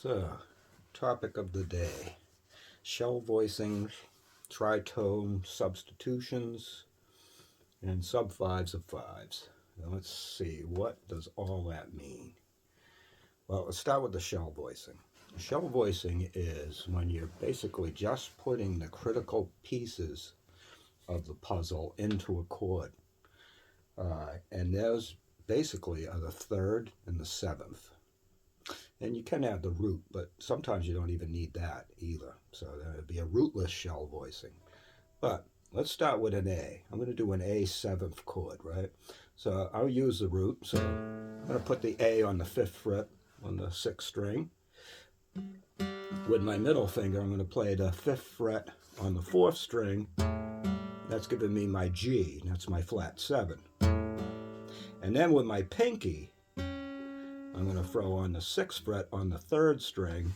So, topic of the day, shell voicings, tritone substitutions, and sub-fives of fives. Now let's see, what does all that mean? Well, let's start with the shell voicing. A shell voicing is when you're basically just putting the critical pieces of the puzzle into a chord. And those basically are the third and the seventh. And you can add the root, but sometimes you don't even need that either. So that would be a rootless shell voicing. But let's start with an A. I'm going to do an A seventh chord, right? So I'll use the root. So I'm going to put the A on the 5th fret on the 6th string. With my middle finger, I'm going to play the 5th fret on the 4th string. That's giving me my G. That's my flat 7. And then with my pinky, I'm going to throw on the 6th fret on the 3rd string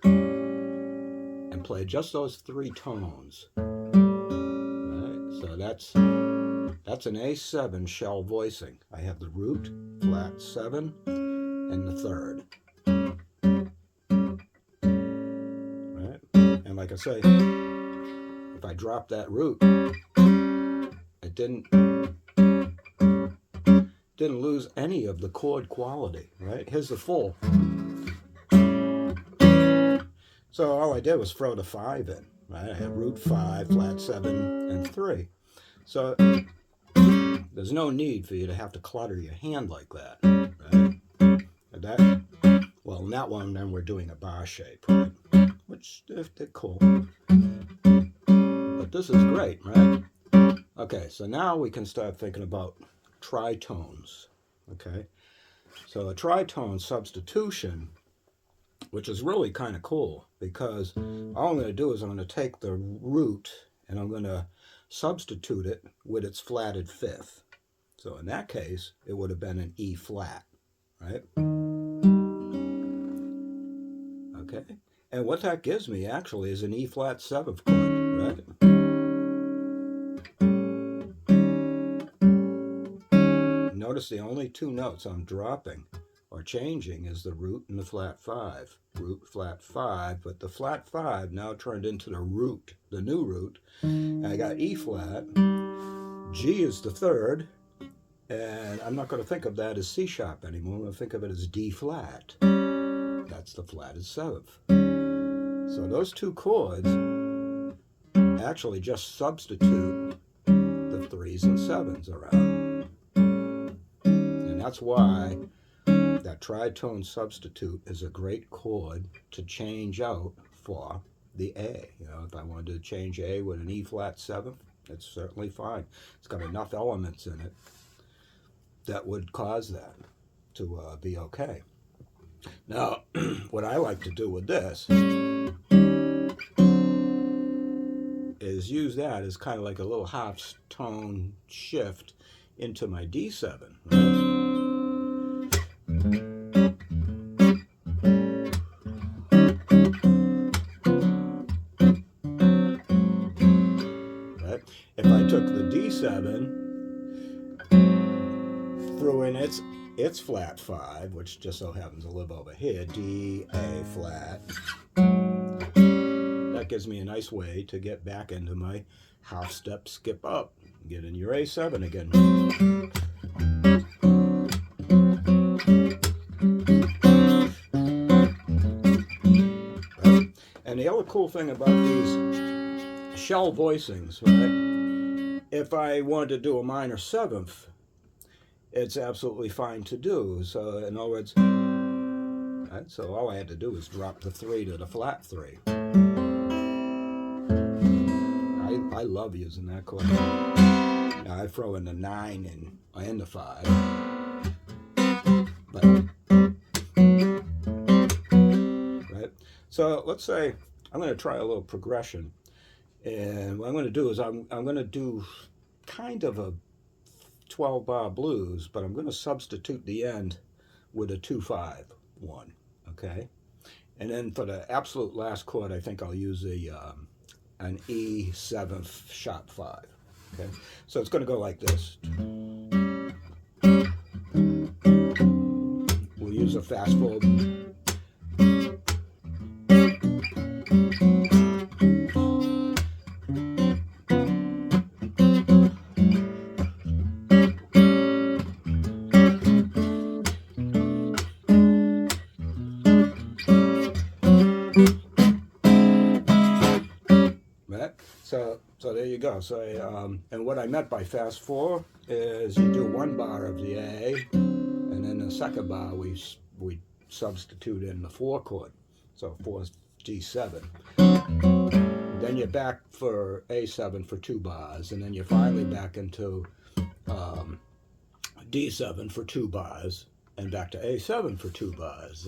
and play just those 3 tones. Right? So that's an A7 shell voicing. I have the root, flat 7, and the 3rd. Right? And like I say, if I drop that root, it didn't lose any of the chord quality, right? Here's the full. So all I did was throw the 5 in, right? I had root 5, flat 7, and 3. So there's no need for you to have to clutter your hand like that, right? Well, in that one, then we're doing a bar shape, right? Which, they're cool. But this is great, right? Okay, so now we can start thinking about tritones, okay? So a tritone substitution, which is really kind of cool, because all I'm going to do is I'm going to take the root and I'm going to substitute it with its flatted 5th. So in that case, it would have been an E flat, right? Okay, and what that gives me actually is an E flat 7th chord, right? Notice the only 2 notes I'm dropping or changing is the root and the flat 5. Root, flat 5, but the flat 5 now turned into the root, the new root. And I got E flat, G is the 3rd, and I'm not going to think of that as C sharp anymore. I'm going to think of it as D flat. That's the flatted 7th. So those 2 chords actually just substitute the 3s and 7s around. And that's why that tritone substitute is a great chord to change out for the A. You know, if I wanted to change A with an E flat 7th, it's certainly fine. It's got enough elements in it that would cause that to be okay. Now, what I like to do with this is use that as kind of like a little half tone shift into my D7. Right? If I took the D7, threw in its flat 5, which just so happens to live over here, D, A flat, that gives me a nice way to get back into my half step skip up. Get in your A7 again. And the other cool thing about these shell voicings, right? If I wanted to do a minor 7th, it's absolutely fine to do. So in other words, right, so all I had to do was drop the 3 to the flat 3. I love using that chord. Now I throw in the 9 and the 5. But, right? So let's say I'm going to try a little progression. And what I'm going to do is I'm going to do kind of a 12-bar blues, but I'm going to substitute the end with a 2-5 one, okay? And then for the absolute last chord, I think I'll use an E 7th sharp 5, okay? So it's going to go like this. We'll use a fast forward. you go. So, and what I meant by fast 4 is you do 1 bar of the A, and then the second bar we substitute in the 4 chord. So 4 is D7. Then you're back for A7 for 2 bars, and then you're finally back into D7 for 2 bars, and back to A7 for 2 bars.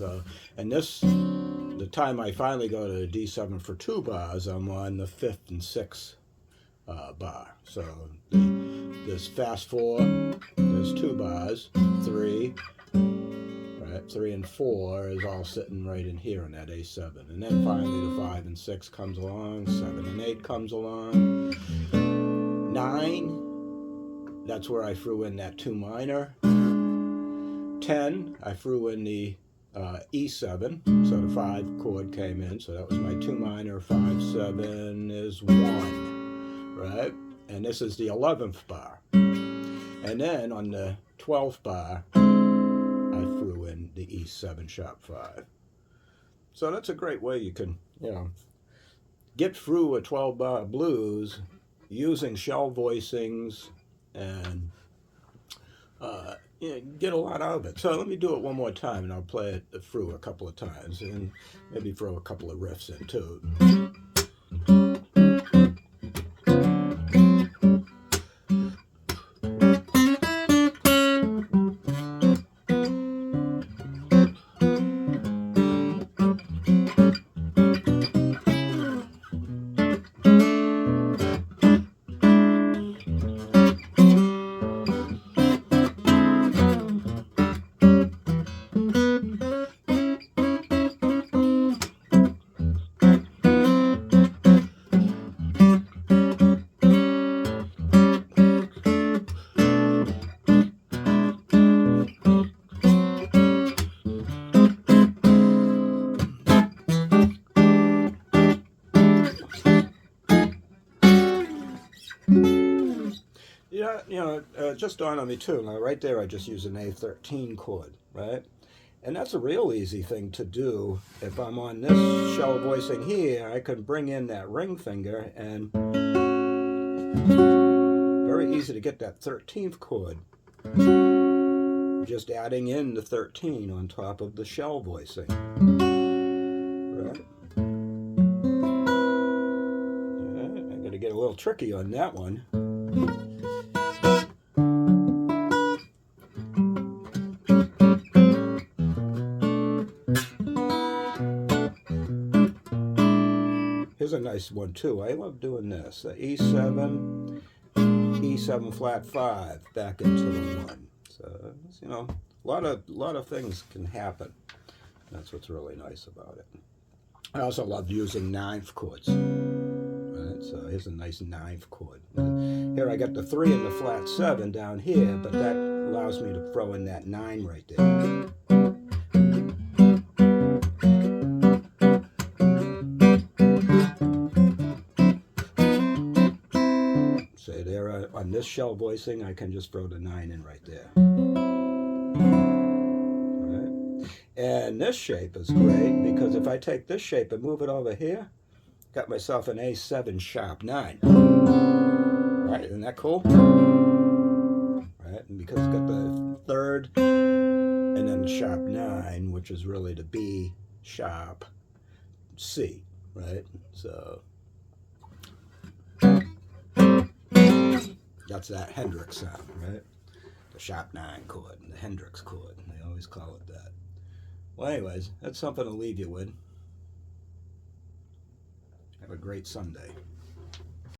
And the time I finally go to D7 for 2 bars, I'm on the 5th and 6th bar. So this fast 4, there's 2 bars, 3, right? 3 and 4 is all sitting right in here in that A7. And then finally the 5 and 6 comes along, 7 and 8 comes along, 9, that's where I threw in that 2 minor. 10, I threw in the E7, so the 5 chord came in, so that was my 2 minor. 5, 7 is 1, right? And this is the 11th bar. And then on the 12th bar, I threw in the E7 sharp 5. So that's a great way you can, get through a 12-bar blues using shell voicings and get a lot out of it. So let me do it one more time, and I'll play it through a couple of times, and maybe throw a couple of riffs in too. Just dawned on me too. Now, right there, I just use an A13 chord, right? And that's a real easy thing to do. If I'm on this shell voicing here, I can bring in that ring finger, and very easy to get that 13th chord. Just adding in the 13 on top of the shell voicing, right? Yeah, I got to get a little tricky on that one. Here's a nice one too. I love doing this. The E7, E7 flat 5 back into the 1. So a lot of things can happen. That's what's really nice about it. I also love using 9th chords. Right? So here's a nice 9th chord. Here I got the 3 and the flat 7 down here, but that allows me to throw in that 9 right there. Say there on this shell voicing, I can just throw the 9 in right there. Right? And this shape is great because if I take this shape and move it over here, got myself an A7 sharp 9. Right, isn't that cool? Right, and because it's got the 3rd and then the sharp 9, which is really the B sharp C, right? So that's that Hendrix sound, right? The sharp 9 chord and the Hendrix chord. They always call it that. Well, anyways, that's something to leave you with. Have a great Sunday.